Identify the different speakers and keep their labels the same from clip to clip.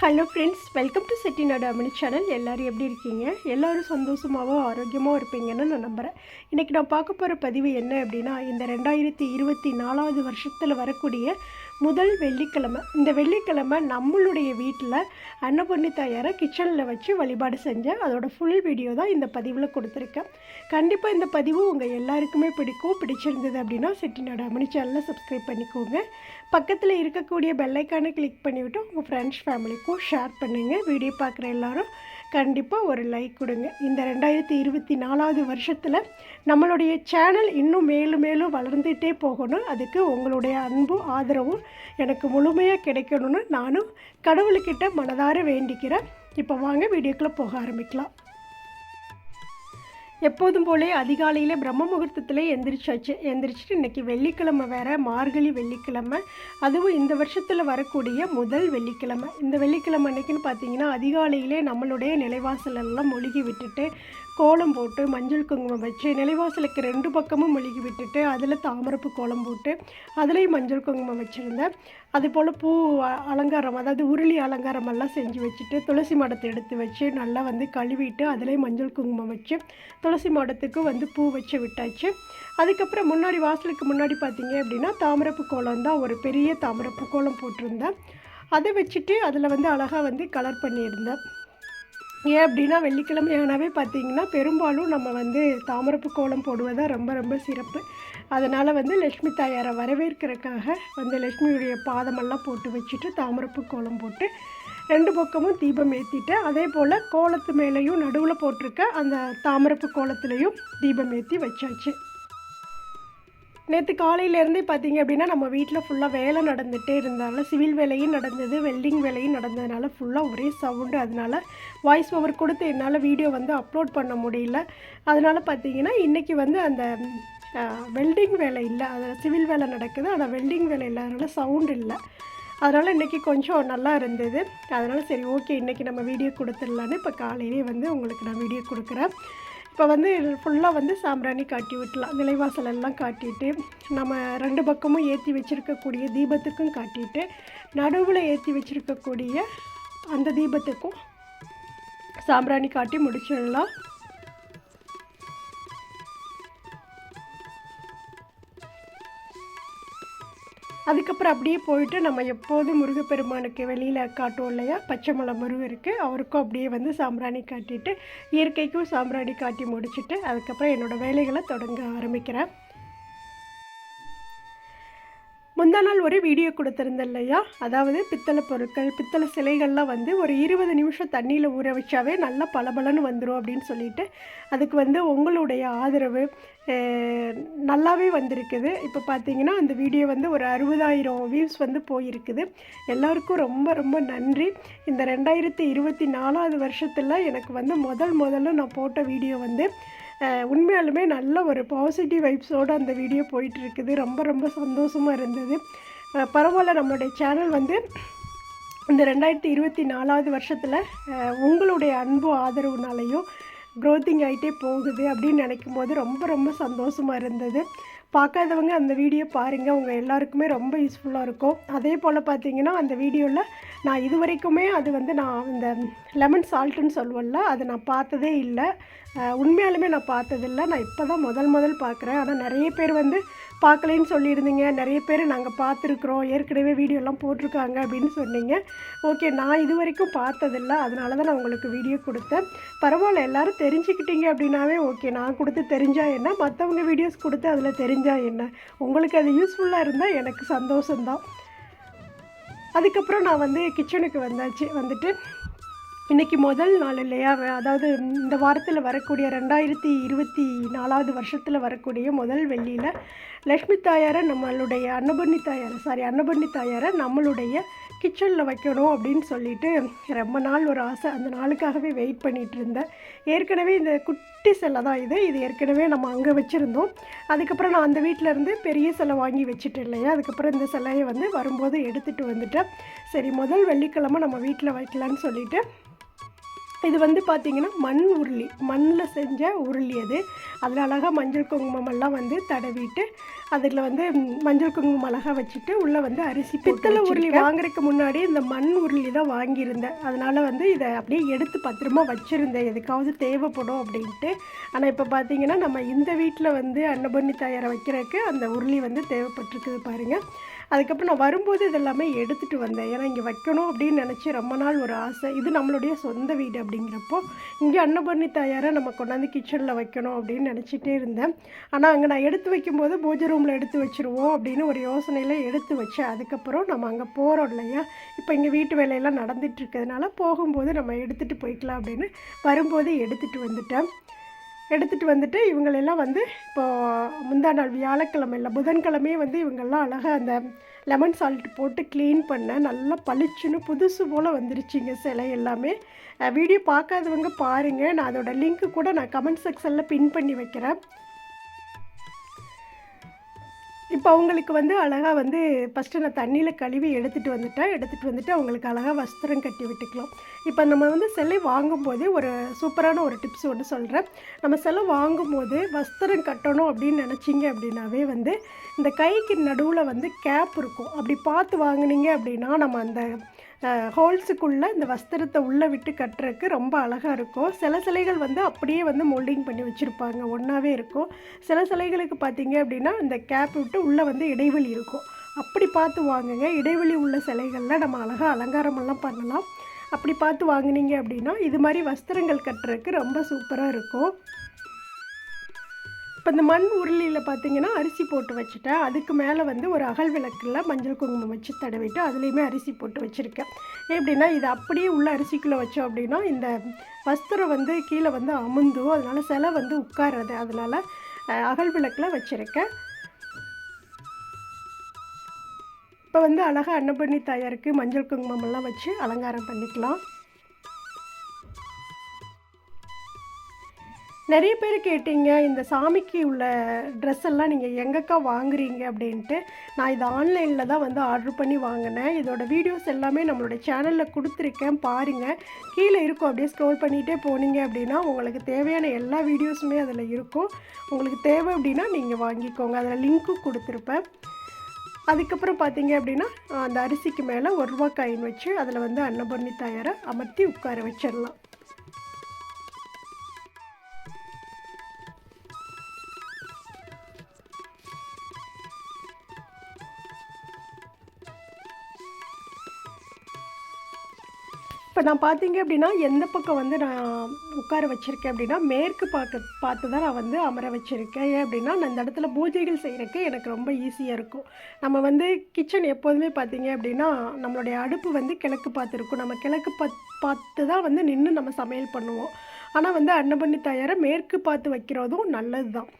Speaker 1: Hello friends, welcome to Chettinad அம்மணி channel. எல்லோரும் எப்படி இருக்கீங்க? எல்லோரும் சந்தோஷமாகவும் ஆரோக்கியமாக இருப்பீங்கன்னு நான் நம்புகிறேன். இன்றைக்கி நான் பார்க்க போகிற பதிவு என்ன அப்படின்னா, இந்த 2024வது வருஷத்தில் வரக்கூடிய முதல் வெள்ளிக்கிழமை. இந்த வெள்ளிக்கிழமை நம்மளுடைய வீட்டில் அன்னபூர்ணி தாயாரை கிச்சனில் வச்சு வழிபாடு செஞ்சேன். அதோட ஃபுல் வீடியோ தான் இந்த பதிவில் கொடுத்துருக்கேன். கண்டிப்பாக இந்த பதிவு உங்கள் எல்லாருக்குமே பிடிச்சிருந்தது அப்படின்னா செட்டிநாடு அம்மணி சேனலை சப்ஸ்கிரைப் பண்ணிக்கோங்க. பக்கத்தில் இருக்கக்கூடிய பெல்லைக்கானை கிளிக் பண்ணிவிட்டு உங்கள் ஃப்ரெண்ட்ஸ் ஃபேமிலிக்கும் ஷேர் பண்ணுங்கள். வீடியோ பார்க்குற எல்லோரும் கண்டிப்பாக ஒரு லைக் கொடுங்க. இந்த 2024வது வருஷத்தில் நம்மளுடைய சேனல் இன்னும் மேலும் மேலும் வளர்ந்துகிட்டே போகணும். அதுக்கு உங்களுடைய அன்பும் ஆதரவும் எனக்கு முழுமையாக கிடைக்கணும்னு நானும் கடவுள்கிட்ட மனதார வேண்டிக்கிறேன். இப்போ வாங்க வீடியோக்குள்ளே போக ஆரம்பிக்கலாம். எப்போதும் போலே அதிகாலையில் பிரம்ம முகூர்த்தத்தில் எந்திரிச்சிட்டு இன்றைக்கி வெள்ளிக்கிழமை வேறு, மார்கழி வெள்ளிக்கிழமை. அதுவும் இந்த வருஷத்தில் வரக்கூடிய முதல் வெள்ளிக்கிழமை. இந்த வெள்ளிக்கிழமை அன்றைக்கின்னு பார்த்தீங்கன்னா அதிகாலையிலே நம்மளுடைய நிலைவாசலெல்லாம் மொழிகி விட்டுட்டு கோலம் போட்டு மஞ்சள் குங்குமம் வச்சு நிலைவாசலுக்கு 2 பக்கமும் மொழிகி விட்டுட்டு அதில் தாமரைப்பூ கோலம் போட்டு அதுலேயும் மஞ்சள் குங்குமம் வச்சுருந்தேன். அதுபோல் பூ அலங்காரம், அதாவது உருளி அலங்காரமெல்லாம் செஞ்சு வச்சுட்டு துளசி மாடத்தை எடுத்து வச்சு நல்லா கழுவிட்டு அதுலேயும் மஞ்சள் குங்குமம் வச்சு துளசி மாடத்துக்கு பூ வச்சு விட்டாச்சு. அதுக்கப்புறம் முன்னாடி வாசலுக்கு முன்னாடி பார்த்தீங்க அப்படின்னா தாமரைப்பூ கோலம் தான், ஒரு பெரிய தாமரைப்பூ கோலம் போட்டிருந்தேன். அதை வச்சுட்டு அதில் அழகாக கலர் பண்ணியிருந்தேன். ஏன் அப்படின்னா வெள்ளிக்கிழமையானாவே பார்த்திங்கன்னா பெரும்பாலும் நம்ம தாமரைப்பூ கோலம் போடுவதாக ரொம்ப ரொம்ப சிறப்பு. அதனால் லக்ஷ்மி தாயாரை வரவேற்கிறதுக்காக லக்ஷ்மியுடைய பாதமெல்லாம் போட்டு வச்சுட்டு தாமரைப்பூ கோலம் போட்டு 2 பக்கமும் தீபம் ஏற்றிட்டேன். அதே போல் கோலத்து மேலேயும் நடுவில் போட்டிருக்க அந்த தாமரைப்பூ கோலத்துலேயும் தீபம் ஏற்றி வச்சாச்சு. நேற்று காலையிலேருந்தே பார்த்திங்க அப்படின்னா நம்ம வீட்டில் ஃபுல்லாக வேலை நடந்துகிட்டே இருந்தாலும் சிவில் வேலையும் நடந்தது, வெல்டிங் வேலையும் நடந்ததுனால ஃபுல்லாக ஒரே சவுண்டு. அதனால் வாய்ஸ் ஓவர் கொடுத்து என்னால் வீடியோ அப்லோட் பண்ண முடியல. அதனால் பார்த்திங்கன்னா இன்றைக்கி அந்த வெல்டிங் வேலை இல்லை, அதில் சிவில் வேலை நடக்குது, ஆனால் வெல்டிங் வேலை இல்லாதனால சவுண்டு இல்லை. அதனால் இன்றைக்கி கொஞ்சம் நல்லா இருந்தது. அதனால் சரி ஓகே இன்றைக்கி நம்ம வீடியோ கொடுத்துடலான்னு இப்போ காலையிலே உங்களுக்கு நான் வீடியோ கொடுக்குறேன். இப்போ ஃபுல்லாக சாம்பிராணி காட்டி விட்டலாம். நிலைவாசலெல்லாம் காட்டிட்டு நம்ம 2 பக்கமும் ஏற்றி வச்சுருக்கக்கூடிய தீபத்துக்கும் காட்டிட்டு நடுவில் ஏற்றி வச்சுருக்கக்கூடிய அந்த தீபத்துக்கும் சாம்பிராணி காட்டி முடிச்சிடலாம். அதுக்கப்புறம் அப்படியே போயிட்டு நம்ம எப்போதும் முருகப்பெருமானுக்கு வெளியில் காட்டுவோம் இல்லையா, பச்சை மலை முருகருக்கு, அவருக்கும் அப்படியே சாம்பிராணி காட்டிட்டு இயற்கைக்கும் சாம்பிராணி காட்டி முடிச்சுட்டு அதுக்கப்புறம் என்னோடய வேலைகளை தொடங்க ஆரம்பிக்கிறேன். முந்தா நாள் ஒரு வீடியோ கொடுத்துருந்தேன் இல்லையா, அதாவது பித்தளை பொருட்கள், பித்தளை சிலைகள்லாம் ஒரு 20 நிமிஷம் தண்ணியில் ஊற வச்சாவே நல்லா பளபளன்னு வந்துடும் அப்படின்னு சொல்லிட்டு அதுக்கு உங்களுடைய ஆதரவு நல்லாவே வந்திருக்குது. இப்போ பார்த்தீங்கன்னா அந்த வீடியோ ஒரு 60,000 வியூஸ் போயிருக்குது. எல்லாருக்கும் ரொம்ப ரொம்ப நன்றி. இந்த 2024வது வருஷத்தில் எனக்கு முதல்ல நான் போட்ட வீடியோ உண்மையாலுமே நல்ல ஒரு பாசிட்டிவ் வைப்ஸோடு அந்த வீடியோ போயிட்டுருக்குது. ரொம்ப ரொம்ப சந்தோஷமாக இருந்தது. பரவாயில்ல, நம்மளுடைய சேனல் இந்த 2024வது வருஷத்தில் உங்களுடைய அன்பு ஆதரவுனாலையும் க்ரோத்திங் ஆகிட்டே போகுது அப்படின்னு நினைக்கும் போது ரொம்ப ரொம்ப சந்தோஷமாக இருந்தது. பார்க்காதவங்க அந்த வீடியோ பாருங்கள், உங்கள் எல்லாருக்குமே ரொம்ப யூஸ்ஃபுல்லாக இருக்கும். அதே போல் பார்த்தீங்கன்னா அந்த வீடியோவில் நான் இது வரைக்குமே அது நான் இந்த லெமன் சால்ட்டுன்னு சொல்லுவேன்ல, அதை நான் பார்த்ததே இல்லை. உண்மையாலுமே நான் பார்த்ததில்லை. நான் இப்போ தான் முதல் பார்க்குறேன். ஆனால் நிறைய பேர் பார்க்கலேன்னு சொல்லியிருந்தீங்க, நிறைய பேர் நாங்கள் பார்த்துருக்குறோம், ஏற்கனவே வீடியோலாம் போட்டிருக்காங்க அப்படின்னு சொன்னீங்க. ஓகே, நான் இது வரைக்கும் பார்த்ததில்லை, அதனால தான் நான் உங்களுக்கு வீடியோ கொடுத்தேன். பரவாயில்ல, எல்லோரும் தெரிஞ்சுக்கிட்டீங்க அப்படின்னாவே ஓகே. நான் கொடுத்து தெரிஞ்சால் என்ன, மற்றவங்க வீடியோஸ் கொடுத்து அதில் தெரிஞ்சால் என்ன, உங்களுக்கு அது யூஸ்ஃபுல்லாக இருந்தால் எனக்கு சந்தோஷம்தான். அதுக்கப்புறம் நான் கிச்சனுக்கு வந்துட்டு இன்றைக்கி முதல் நாள் இல்லையா, அதாவது இந்த வாரத்தில் வரக்கூடிய 2024வது வருஷத்தில் வரக்கூடிய முதல் வெள்ளியில் லக்ஷ்மி தாயாரை நம்மளுடைய அன்னபூர்ணி தாயாரை நம்மளுடைய கிச்சனில் வைக்கணும் அப்படின்னு சொல்லிட்டு ரொம்ப நாள் ஒரு ஆசை. அந்த நாளுக்காகவே வெயிட் பண்ணிகிட்டு இருந்தேன். ஏற்கனவே இந்த குட்டி சிலை தான் இது ஏற்கனவே நம்ம அங்கே வச்சுருந்தோம். அதுக்கப்புறம் நான் அந்த வீட்டிலேருந்து பெரிய சிலை வாங்கி வச்சுட்டேன் இல்லையா, அதுக்கப்புறம் இந்த சிலையை வரும்போது எடுத்துகிட்டு வந்துட்டேன். சரி முதல் வெள்ளிக்கிழமை நம்ம வீட்டில் வைக்கலான்னு சொல்லிவிட்டு இது பார்த்திங்கன்னா மண்ணில் செஞ்ச உருளி. அதில் அழகாக மஞ்சள் குங்குமமெல்லாம் தடவிட்டு அதில் வந்து மஞ்சள் குங்குமம் அழகாக வச்சுட்டு உள்ளே வந்து அரிசி பித்தளை உருளி வாங்குறதுக்கு முன்னாடி இந்த மண் உருளி தான் வாங்கியிருந்தேன். அதனால் வந்து இதை அப்படியே எடுத்து பத்திரமா வச்சுருந்தேன், எதுக்காவது தேவைப்படும் அப்படின்ட்டு. ஆனால் இப்போ பார்த்தீங்கன்னா நம்ம இந்த வீட்டில் வந்து அன்னபூரணி தாயாரை வைக்கிறதுக்கு அந்த உருளி வந்து தேவைப்பட்டிருக்குது பாருங்கள். அதுக்கப்புறம் நான் வரும்போது இதெல்லாமே எடுத்துகிட்டு வந்தேன். ஏன்னா இங்கே வைக்கணும் அப்படின்னு நினச்சி ரொம்ப நாள் ஒரு ஆசை. இது நம்மளுடைய சொந்த வீடு அப்படிங்கிறப்போ இங்கே அன்னபூரணி தாயாரை நம்ம கொண்டாந்து கிச்சனில் வைக்கணும் அப்படின்னு நினச்சிட்டே இருந்தேன். ஆனால் அங்கே நான் எடுத்து வைக்கும்போது பூஜை ரூமில் எடுத்து வச்சுருவோம் அப்படின்னு ஒரு யோசனையில் எடுத்து வச்சேன். அதுக்கப்புறம் நம்ம அங்கே போகிறோம் இல்லையா, இப்போ இங்கே வீட்டு வேலையெல்லாம் நடந்துகிட்ருக்கிறதுனால போகும்போது நம்ம எடுத்துகிட்டு போய்க்கலாம் அப்படின்னு வரும்போது எடுத்துகிட்டு வந்துட்டேன். எடுத்துகிட்டு வந்துட்டு இவங்களெல்லாம் வந்து இப்போது முந்தா நாள் வியாழக்கிழமை இல்லை புதன்கிழமையே வந்து இவங்கெல்லாம் அழகாக அந்த லெமன் சால்ட் போட்டு க்ளீன் பண்ணேன். நல்லா பளிச்சுன்னு புதுசு போல் வந்துருச்சுங்க சிலை எல்லாமே. வீடியோ பார்க்காதவங்க பாருங்கள், நான் அதோடய லிங்க்கு கூட நான் கமெண்ட் செக்ஷனில் பின் பண்ணி வைக்கிறேன். இப்போ அவங்களுக்கு வந்து அழகாக வந்து ஃபஸ்ட்டு நான் தண்ணியில் கழுவி எடுத்துகிட்டு வந்துட்டு அவங்களுக்கு அழகாக வஸ்திரம் கட்டி விட்டுக்கலாம். இப்போ நம்ம வந்து சிலை வாங்கும்போது ஒரு சூப்பரான ஒரு டிப்ஸ் ஒன்று சொல்கிறேன். நம்ம சிலை வாங்கும்போது வஸ்திரம் கட்டணும் அப்படின்னு நினச்சிங்க அப்படின்னாவே வந்து இந்த கைக்கு நடுவில் வந்து கேப் இருக்கும். அப்படி பார்த்து வாங்கினீங்க அப்படின்னா நம்ம அந்த ஹோல்ஸுக்குள்ளே இந்த வஸ்திரத்தை உள்ளே விட்டு கட்டுறதுக்கு ரொம்ப அழகாக இருக்கும். சில சிலைகள் வந்து அப்படியே வந்து மோல்டிங் பண்ணி வச்சுருப்பாங்க, ஒன்றாவே இருக்கும். சில சிலைகளுக்கு பார்த்தீங்க அப்படின்னா இந்த கேப் விட்டு உள்ளே வந்து இடைவெளி இருக்கும். அப்படி பார்த்து வாங்குங்க. இடைவெளி உள்ள சிலைகளில் நம்ம அழகாக அலங்காரமெல்லாம் பண்ணலாம். அப்படி பார்த்து வாங்கினீங்க அப்படின்னா இது மாதிரி வஸ்திரங்கள் கட்டுறதுக்கு ரொம்ப சூப்பராக இருக்கும். இப்போ இந்த மண் உருளியில் பார்த்தீங்கன்னா அரிசி போட்டு வச்சுட்டேன். அதுக்கு மேலே வந்து ஒரு அகல் விளக்கில் மஞ்சள் குங்குமம் வச்சு தடவிட்டு அதுலேயுமே அரிசி போட்டு வச்சுருக்கேன். எப்படின்னா இது அப்படியே உள்ள அரிசிக்குள்ளே வச்சோம் அப்படின்னா இந்த வஸ்திரம் வந்து கீழே வந்து அமுந்தும், அதனால் சிலை வந்து உட்காராது. அதனால் அகல் விளக்கில் வச்சுருக்கேன். இப்போ வந்து அழகாக அன்னபூரணி தாயாருக்கு மஞ்சள் குங்குமமெல்லாம் வச்சு அலங்காரம் பண்ணிக்கலாம். நிறைய பேர் கேட்டீங்க, இந்த சாமிக்கு உள்ள ட்ரெஸ் எல்லாம் நீங்கள் எங்கக்கா வாங்குறீங்க அப்படின்ட்டு. நான் இது ஆன்லைனில் தான் வந்து ஆர்டர் பண்ணி வாங்கினேன். இதோட வீடியோஸ் எல்லாமே நம்மளுடைய சேனலில் கொடுத்துருக்கேன், பாருங்கள். கீழே இருக்கும், அப்படியே ஸ்க்ரோல் பண்ணிகிட்டே போனீங்க அப்படின்னா உங்களுக்கு தேவையான எல்லா வீடியோஸுமே அதில் இருக்கும். உங்களுக்கு தேவை அப்படின்னா நீங்கள் வாங்கிக்கோங்க, அதில் லிங்க்கும் கொடுத்துருப்பேன். அதுக்கப்புறம் பார்த்தீங்க அப்படின்னா அந்த அரிசிக்கு மேலே ₹1 காயின் வச்சு அதில் வந்து அன்னபூரணி தாயாரை அமர்த்தி உட்கார வச்சிடலாம். இப்போ நான் பார்த்தீங்க அப்படின்னா எந்த பக்கம் வந்து நான் உட்கார வச்சுருக்கேன் அப்படின்னா மேற்கு பார்த்து தான் நான் வந்து அமர வச்சுருக்கேன். ஏன் அப்படின்னா நான் இந்த இடத்துல பூஜைகள் செய்கிறதுக்கு எனக்கு ரொம்ப ஈஸியாக இருக்கும். நம்ம வந்து கிச்சன் எப்போதுமே பார்த்தீங்க அப்படின்னா நம்மளுடைய அடுப்பு வந்து கிழக்கு பார்த்து இருக்கும். நம்ம கிழக்கு பார்த்து தான் வந்து நின்று நம்ம சமையல் பண்ணுவோம். ஆனால் வந்து அன்னபூரணி தாயாரை மேற்கு பார்த்து வைக்கிறதும் நல்லது தான்.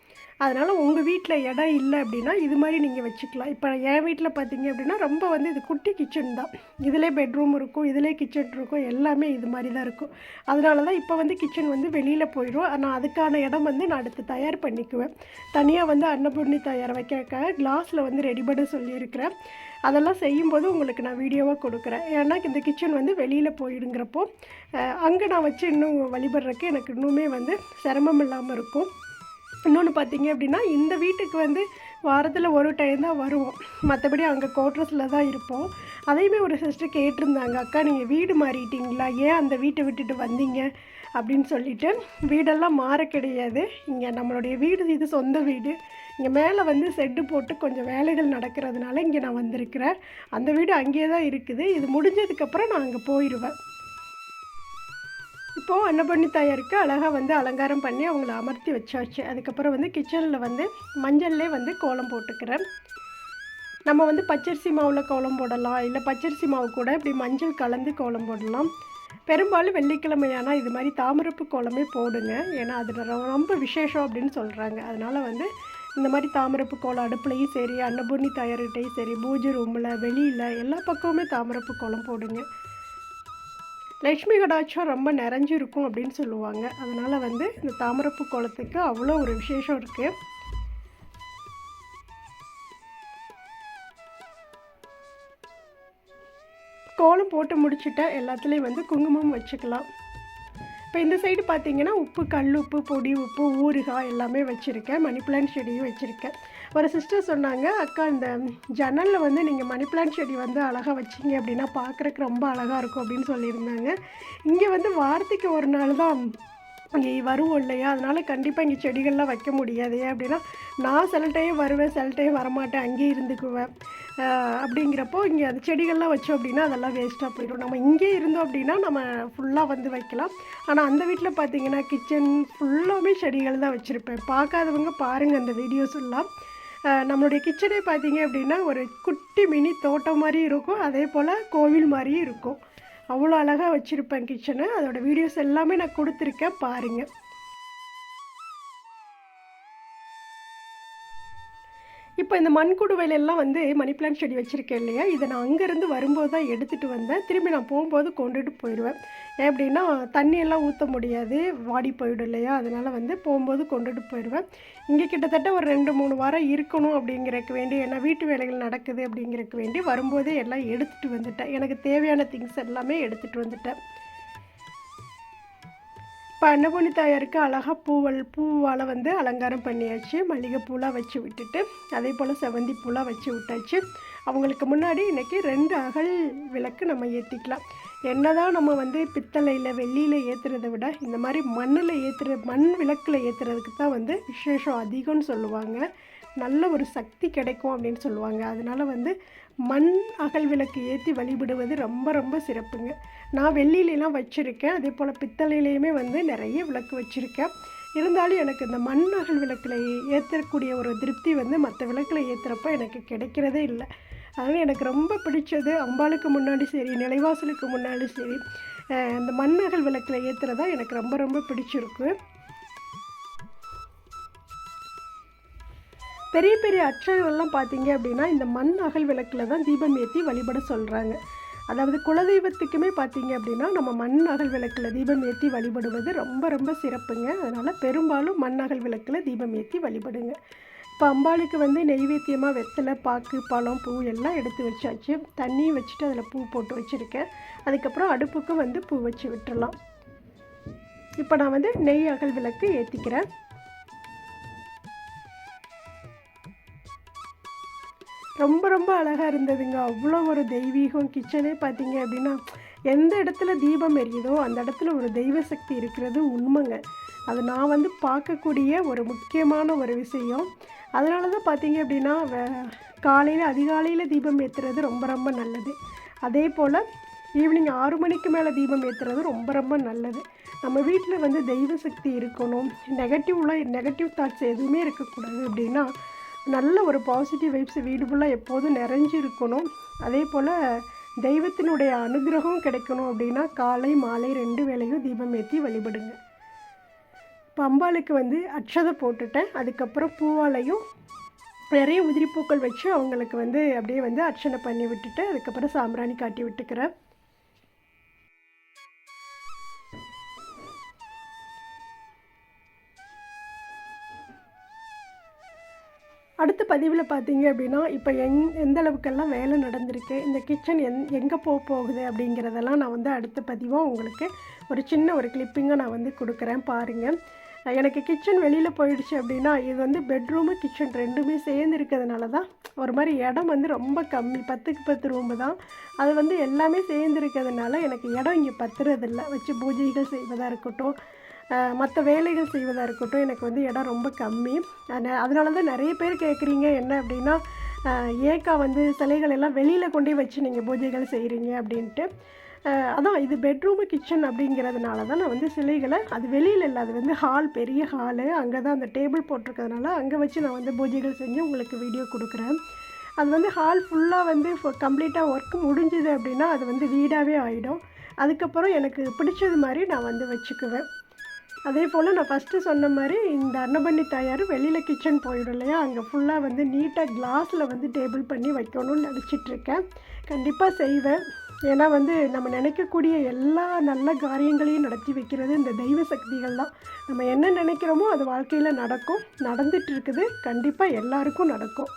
Speaker 1: அதனால் உங்கள் வீட்டில் இடம் இல்லை அப்படின்னா இது மாதிரி நீங்கள் வச்சுக்கலாம். இப்போ என் வீட்டில் பார்த்தீங்க அப்படின்னா ரொம்ப வந்து இது குட்டி கிச்சன் தான். இதிலே பெட்ரூம் இருக்கும், இதிலே கிச்சன் இருக்கும், எல்லாமே இது மாதிரி தான் இருக்கும். அதனால தான் இப்போ வந்து கிச்சன் வந்து வெளியில் போயிடும். ஆனால் அதுக்கான இடம் வந்து நான் அடுத்து தயார் பண்ணிக்குவேன். தனியாக வந்து அன்னபூரணி தயார் வைக்கிறதுக்காக கிளாஸில் வந்து ரெடி பண்ண சொல்லியிருக்கிறேன். அதெல்லாம் செய்யும்போது உங்களுக்கு நான் வீடியோவாக கொடுக்குறேன். ஏன்னா இந்த கிச்சன் வந்து வெளியில் போயிடுங்கிறப்போ அங்கே நான் வச்சு இன்னும் வழிபடுறதுக்கு எனக்கு இன்னுமே வந்து சிரமம் இல்லாமல் இருக்கும். இன்னொன்று பார்த்தீங்க அப்படின்னா இந்த வீட்டுக்கு வந்து வாரத்தில் ஒரு டைம் தான் வருவோம், மற்றபடி அங்கே குவார்ட்டர்ஸில் தான் இருப்போம். அதையுமே ஒரு சிஸ்டர் கேட்டிருந்தாங்க, அக்கா நீங்கள் வீடு மாறிட்டீங்களா, ஏன் அந்த வீட்டை விட்டுட்டு வந்தீங்க அப்படின்னு சொல்லிட்டு. வீடெல்லாம் மாற கிடையாது, இங்கே நம்மளுடைய வீடு, இது சொந்த வீடு. இங்கே மேலே வந்து செட்டு போட்டு கொஞ்சம் வேலைகள் நடக்கிறதுனால இங்கே நான் வந்திருக்கிறேன். அந்த வீடு அங்கேயே தான் இருக்குது. இது முடிஞ்சதுக்கப்புறம் நான் அங்கே போயிடுவேன். இப்போது அன்னபூரணி தாயாருக்கு அழகாக வந்து அலங்காரம் பண்ணி அவங்கள அமர்த்தி வச்சாச்சு. அதுக்கப்புறம் வந்து கிச்சனில் வந்து மஞ்சள்லே வந்து கோலம் போட்டுக்கிறேன். நம்ம வந்து பச்சரிசி மாவில் கோலம் போடலாம், இல்லை பச்சரிசி மாவு கூட இப்படி மஞ்சள் கலந்து கோலம் போடலாம். பெரும்பாலும் வெள்ளிக்கிழமையானால் இது மாதிரி தாமரப்பு கோலமே போடுங்க, ஏன்னா அது ரொம்ப விசேஷம் அப்படின்னு சொல்கிறாங்க. அதனால் வந்து இந்த மாதிரி தாமரப்பு கோலம் அடுப்புலையும் சரி, அன்னபூரணி தாயார்கிட்டையும் சரி, பூஜை ரூமில் வெளியில் எல்லா பக்கமுமே தாமரப்பு கோலம் போடுங்க. லக்ஷ்மி கடாட்சம் ரொம்ப நிறைஞ்சிருக்கும் அப்படின்னு சொல்லுவாங்க. அதனால் வந்து இந்த தாமரப்பு கோலத்துக்கு அவ்வளோ ஒரு விசேஷம் இருக்குது. கோலம் போட்டு முடிச்சுட்டா எல்லாத்துலேயும் வந்து குங்குமம் வச்சுக்கலாம். இப்போ இந்த சைடு பார்த்தீங்கன்னா உப்பு, கல் உப்பு, பொடி உப்பு, ஊறுகாய் எல்லாமே வச்சுருக்கேன். மணி பிளான்ட் செடியும் வச்சுருக்கேன். ஒரு சிஸ்டர் சொன்னாங்க, அக்கா இந்த ஜன்னலில் வந்து நீங்கள் மணி பிளான்ட் செடி வந்து அழகாக வச்சிங்க அப்படின்னா பார்க்குறக்கு ரொம்ப அழகாக இருக்கும் அப்படின்னு சொல்லியிருந்தாங்க. இங்கே வந்து வாரத்துக்கு ஒரு நாள் தான் இங்கே வருவோம் இல்லையா, அதனால் கண்டிப்பாக இங்கே செடிகள்லாம் வைக்க முடியாது. ஏன் அப்படின்னா நான் சில டைம் வருவேன், சில டைம் வரமாட்டேன், அங்கேயே இருந்துக்குவேன். அப்படிங்கிறப்போ இங்கே அந்த செடிகள்லாம் வச்சோம் அப்படின்னா அதெல்லாம் வேஸ்ட்டாக போயிடும். நம்ம இங்கே இருந்தோம் அப்படின்னா நம்ம ஃபுல்லாக வந்து வைக்கலாம். ஆனால் அந்த வீட்டில் பார்த்தீங்கன்னா கிச்சன் ஃபுல்லாமே செடிகள் தான் வச்சுருப்பேன். பார்க்காதவங்க பாருங்கள் அந்த வீடியோஸ் எல்லாம். நம்மளுடைய கிச்சனே பார்த்தீங்க அப்படின்னா ஒரு குட்டி மினி தோட்டம் மாதிரி இருக்கும், அதே போல் கோவில் மாதிரியும் இருக்கும். அவ்வளோ அழகாக வச்சுருப்பேன் கிச்சனை. அதோடய வீடியோஸ் எல்லாமே நான் கொடுத்துருக்கேன், பாருங்கள். இப்போ இந்த மண்குடுவையிலெல்லாம் வந்து மணி பிளான்ட் செடி வச்சுருக்கேன் இல்லையா, இதை நான் அங்கேருந்து வரும்போது தான் எடுத்துகிட்டு வந்தேன். திரும்பி நான் போகும்போது கொண்டுட்டு போயிடுவேன். ஏன் அப்படின்னா தண்ணியெல்லாம் ஊற்ற முடியாது, வாடி போயிடும் இல்லையா, அதனால் வந்து போகும்போது கொண்டுட்டு போயிடுவேன். இங்கே கிட்டத்தட்ட ஒரு 2-3 வாரம் இருக்கணும் அப்படிங்கிறக்கு வேண்டி, ஏன்னா வீட்டு வேலைகள் நடக்குது அப்படிங்கிறக்கு வேண்டி வரும்போதே எல்லாம் எடுத்துகிட்டு வந்துட்டேன். எனக்கு தேவையான திங்ஸ் எல்லாமே எடுத்துகிட்டு வந்துட்டேன். இப்போ அன்னபூர்ணி தாயாருக்கு அழகாக பூவால் வந்து அலங்காரம் பண்ணியாச்சு. மல்லிகைப்பூலாம் வச்சு விட்டுட்டு அதே போல் செவந்தி பூலாம் வச்சு விட்டாச்சு. அவங்களுக்கு முன்னாடி இன்றைக்கி 2 அகல் விளக்கு நம்ம ஏற்றிக்கலாம். என்ன தான் நம்ம வந்து பித்தளையில் வெள்ளியில் ஏற்றுறதை விட இந்த மாதிரி மண் விளக்கில் ஏற்றுறதுக்கு தான் வந்து விசேஷம் அதிகம்னு சொல்லுவாங்க. நல்ல ஒரு சக்தி கிடைக்கும் அப்படின்னு சொல்லுவாங்க. அதனால் வந்து மண் அகல் விளக்கு ஏற்றி வழிபடுவது ரொம்ப ரொம்ப சிறப்புங்க. நான் வெள்ளியிலலாம் வச்சுருக்கேன், அதே போல் பித்தளையிலையுமே வந்து நிறைய விளக்கு வச்சுருக்கேன். இருந்தாலும் எனக்கு இந்த மண் அகல் விளக்கில் ஏற்றக்கூடிய ஒரு திருப்தி வந்து மற்ற விளக்கில் ஏற்றுறப்போ எனக்கு கிடைக்கிறதே இல்லை. அதனால் எனக்கு ரொம்ப பிடிச்சது அம்பாளுக்கு முன்னாடி சரி, நிலைவாசலுக்கு முன்னாடி சரி, இந்த மண் அகல் விளக்கில் ஏற்றுறதா எனக்கு ரொம்ப ரொம்ப பிடிச்சிருக்கு. பெரிய பெரிய அர்ச்சகர்கள்லாம் பார்த்தீங்க அப்படின்னா இந்த மண் அகல் விளக்கில் தான் தீபம் ஏற்றி வழிபட சொல்கிறாங்க. அதாவது குலதெய்வத்துக்குமே பார்த்தீங்க அப்படின்னா நம்ம மண் அகல் விளக்கில் தீபம் ஏற்றி வழிபடுவது ரொம்ப ரொம்ப சிறப்புங்க. அதனால் பெரும்பாலும் மண் அகல் விளக்கில் தீபம் ஏற்றி வழிபடுங்க. இப்போ அம்பாளுக்கு வந்து நெய்வேத்தியமாக வெத்தலை, பாக்கு, பழம், பூ எல்லாம் எடுத்து வச்சாச்சு. தண்ணியும் வச்சுட்டு அதில் பூ போட்டு வச்சுருக்கேன். அதுக்கப்புறம் அடுப்புக்கு வந்து பூ வச்சு விட்டுறலாம். இப்போ நான் வந்து நெய் அகல் விளக்கு ஏற்றிக்கிறேன். ரொம்ப ரொம்ப அழகாக இருந்ததுங்க. அவ்வளோ ஒரு தெய்வீகம். கிச்சனே பார்த்தீங்க அப்படின்னா எந்த இடத்துல தீபம் எரியுதோ அந்த இடத்துல ஒரு தெய்வ சக்தி இருக்கிறது உண்மைங்க. அது நான் வந்து பார்க்கக்கூடிய ஒரு முக்கியமான ஒரு விஷயம். அதனால தான் பார்த்தீங்க அப்படின்னா அதிகாலையில் தீபம் ஏற்றுறது ரொம்ப ரொம்ப நல்லது. அதே போல் ஈவினிங் 6 மணிக்கு மேலே தீபம் ஏற்றுறது ரொம்ப ரொம்ப நல்லது. நம்ம வீட்டில் வந்து தெய்வ சக்தி இருக்கணும், நெகட்டிவ் தாட்ஸ் எதுவுமே இருக்கக்கூடாது அப்படின்னா நல்ல ஒரு பாசிட்டிவ் வைப்ஸ் வீடு ஃபுல்லாக எப்போதும் நிறைஞ்சு இருக்கணும். அதே போல் தெய்வத்தினுடைய அனுகிரகம் கிடைக்கணும் அப்படின்னா காலை மாலை 2 வேளையும் தீபம் ஏற்றி வழிபடுங்க. இப்போ அம்பாளுக்கு வந்து அட்சதை போட்டுட்டேன். அதுக்கப்புறம் பூவாலையும் நிறைய உதிரிப்பூக்கள் வச்சு அவங்களுக்கு வந்து அப்படியே வந்து அர்ச்சனை பண்ணி விட்டுட்டு அதுக்கப்புறம் சாம்பிராணி காட்டி விட்டுக்கிறேன். அடுத்த பதிவில் பார்த்தீங்க அப்படின்னா இப்போ எந்த அளவுக்கெல்லாம் வேலை நடந்திருக்கு, இந்த கிச்சன் எங்கே போகுது அப்படிங்கிறதெல்லாம் நான் வந்து அடுத்த பதிவாக உங்களுக்கு ஒரு சின்ன ஒரு கிளிப்பிங்காக நான் வந்து கொடுக்குறேன், பாருங்கள். எனக்கு கிச்சன் வெளியில் போயிடுச்சு அப்படின்னா இது வந்து பெட்ரூமு கிச்சன் 2மே சேர்ந்து இருக்கிறதுனால தான் ஒரு மாதிரி இடம் வந்து ரொம்ப கம்மி, 10க்கு 10 ரூமு தான். அது வந்து எல்லாமே சேர்ந்து இருக்கிறதுனால எனக்கு இடம் இங்கே பத்துறதில்லை. வச்சு பூஜைகள் செய்வதாக இருக்கட்டும், மற்ற வேலைகள் செய்வதாக இருக்கட்டும், எனக்கு வந்து இடம் ரொம்ப கம்மி. அதனால தான் நிறைய பேர் கேட்குறீங்க என்ன அப்படின்னா, ஏக்கா வந்து சிலைகள் எல்லாம் வெளியில் கொண்டே வச்சு நீங்கள் பூஜைகள் செய்கிறீங்க அப்படின்ட்டு. அதான் இது பெட்ரூமு கிச்சன் அப்படிங்கிறதுனால தான் நான் வந்து சிலைகளை அது வெளியில் இல்லை, அது வந்து பெரிய ஹாலு, அங்கே தான் அந்த டேபிள் போட்டிருக்கிறதுனால அங்கே வச்சு நான் வந்து பூஜைகள் செஞ்சு உங்களுக்கு வீடியோ கொடுக்குறேன். அது வந்து ஹால் ஃபுல்லாக வந்து கம்ப்ளீட்டாக ஒர்க் முடிஞ்சுது அப்படின்னா அது வந்து வீடாகவே ஆகிடும். அதுக்கப்புறம் எனக்கு பிடிச்சது மாதிரி நான் வந்து வச்சுக்குவேன். அதே போல் நான் ஃபஸ்ட்டு சொன்ன மாதிரி இந்த அன்னபண்ணி தாயார் வெளியில் கிச்சன் போயிடும் இல்லையா, அங்கே ஃபுல்லாக வந்து நீட்டாக கிளாஸில் வந்து டேபிள் பண்ணி வைக்கணும்னு நினச்சிட்ருக்கேன். கண்டிப்பாக செய்வேன். ஏன்னா வந்து நம்ம நினைக்கக்கூடிய எல்லா நல்ல காரியங்களையும் நடத்தி வைக்கிறது இந்த தெய்வ சக்திகள் தான். நம்ம என்ன நினைக்கிறோமோ அது வாழ்க்கையில் நடக்கும், நடந்துட்டு இருக்குது, கண்டிப்பாக எல்லாருக்கும் நடக்கும்.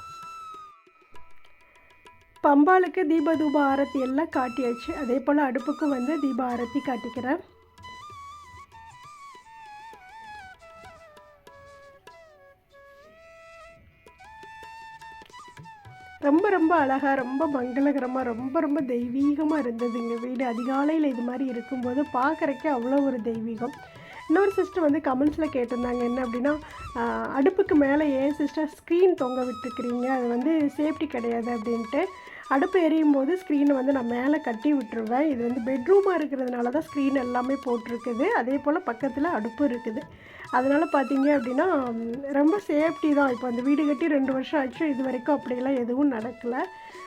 Speaker 1: பம்பாளுக்கு தூப ஆரத்தி எல்லாம் காட்டியாச்சு. அதே போல் அடுப்புக்கும் வந்து தீப ஆரத்தி காட்டிக்கிறேன். ரொம்ப அழகாக, ரொம்ப மங்களகரமாக, ரொம்ப ரொம்ப தெய்வீகமாக இருந்ததுங்க வீடு. அதிகாலையில் இது மாதிரி இருக்கும்போது பார்க்குறக்கே அவ்வளோ ஒரு தெய்வீகம். இன்னொரு சிஸ்டர் வந்து கமெண்ட்ஸில் கேட்டிருந்தாங்க என்ன அப்படின்னா, அடுப்புக்கு மேலே ஏன் சிஸ்டர் ஸ்க்ரீன் தொங்க விட்டுருக்குறீங்க, அது வந்து சேஃப்டி கிடையாது அப்படின்ட்டு. அடுப்பு எரியும் போது ஸ்க்ரீனை வந்து நான் மேலே கட்டி விட்டுருவேன். இது வந்து பெட்ரூமாக இருக்கிறதுனால தான் ஸ்க்ரீன் எல்லாமே போட்டிருக்குது. அதே போல் பக்கத்தில் அடுப்பு இருக்குது. அதனால் பார்த்தீங்க அப்படின்னா ரொம்ப சேஃப்டி தான். இப்போ அந்த வீடு கட்டி 2 வருஷம் ஆச்சு. இது வரைக்கும் அப்படியெல்லாம் எதுவும் நடக்கலை.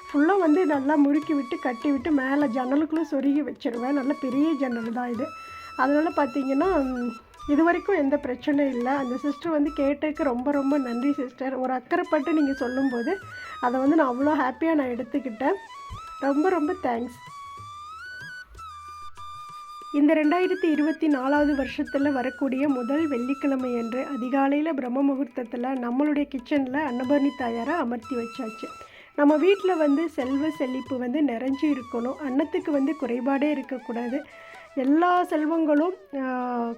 Speaker 1: ஃபுல்லாக வந்து நல்லா முறுக்கி விட்டு கட்டி விட்டு மேலே ஜன்னலுக்குள்ளே சொருகி வச்சுருவேன். நல்ல பெரிய ஜன்னல் தான் இது. அதனால் பார்த்தீங்கன்னா இது வரைக்கும் எந்த பிரச்சனையும் இல்லை. அந்த சிஸ்டர் வந்து கேட்டதுக்கு ரொம்ப ரொம்ப நன்றி சிஸ்டர். ஒரு அக்கறைப்பட்டு நீங்கள் சொல்லும்போது அதை வந்து நான் அவ்வளோ ஹாப்பியாக நான் எடுத்துக்கிட்டேன். ரொம்ப ரொம்ப தேங்க்ஸ். இந்த 2024வது வருஷத்தில் வரக்கூடிய முதல் வெள்ளிக்கிழமை அன்று அதிகாலையில் பிரம்ம முகூர்த்தத்தில் நம்மளுடைய கிச்சனில் அன்னபூரணி தாயாரை அமர்த்தி வச்சாச்சு. நம்ம வீட்டில் வந்து செல்வ செழிப்பு வந்து நிறைஞ்சு இருக்கணும். அன்னத்துக்கு வந்து குறைபாடே இருக்கக்கூடாது. எல்லா செல்வங்களும்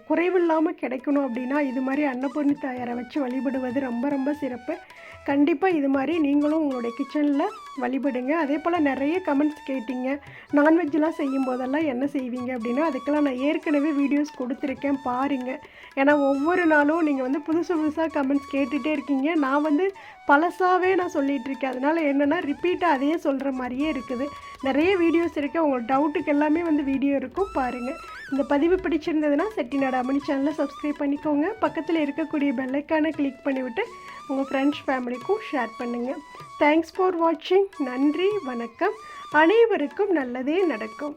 Speaker 1: குறைவில்லாமல் கிடைக்கணும் அப்படின்னா இது மாதிரி அன்னபூரணி தாயாரை வச்சு வழிபடுவது ரொம்ப ரொம்ப சிறப்பு. கண்டிப்பாக இது மாதிரி நீங்களும் உங்களுடைய கிச்சனில் வழிபடுங்க. அதே போல் நிறைய கமெண்ட்ஸ் கேட்டிங்க, நான்வெஜ்லாம் செய்யும் போதெல்லாம் என்ன செய்வீங்க அப்படின்னா, அதுக்கெல்லாம் நான் ஏற்கனவே வீடியோஸ் கொடுத்துருக்கேன் பாருங்கள். ஏன்னா ஒவ்வொரு நாளும் நீங்கள் வந்து புதுசு புதுசாக கமெண்ட்ஸ் கேட்டுகிட்டே இருக்கீங்க. நான் வந்து பழசாகவே நான் சொல்லிகிட்ருக்கேன். அதனால் என்னென்னா ரிப்பீட்டாக அதையே சொல்கிற மாதிரியே இருக்குது. நிறைய வீடியோஸ் இருக்குது. உங்களுக்கு டவுட்டுக்கு எல்லாமே வந்து வீடியோ இருக்கும் பாருங்கள். இந்த பதிவு பிடிச்சிருந்ததுன்னா செட்டிநாடு அம்மணி சேனலை சப்ஸ்கிரைப் பண்ணிக்கோங்க. பக்கத்தில் இருக்கக்கூடிய பெல்லைக்கானை கிளிக் பண்ணிவிட்டு உங்கள் ஃப்ரெண்ட்ஸ் ஃபேமிலிக்கும் ஷேர் பண்ணுங்கள். தேங்க்ஸ் ஃபார் வாட்சிங். நன்றி, வணக்கம். அனைவருக்கும் நல்லதே நடக்கும்.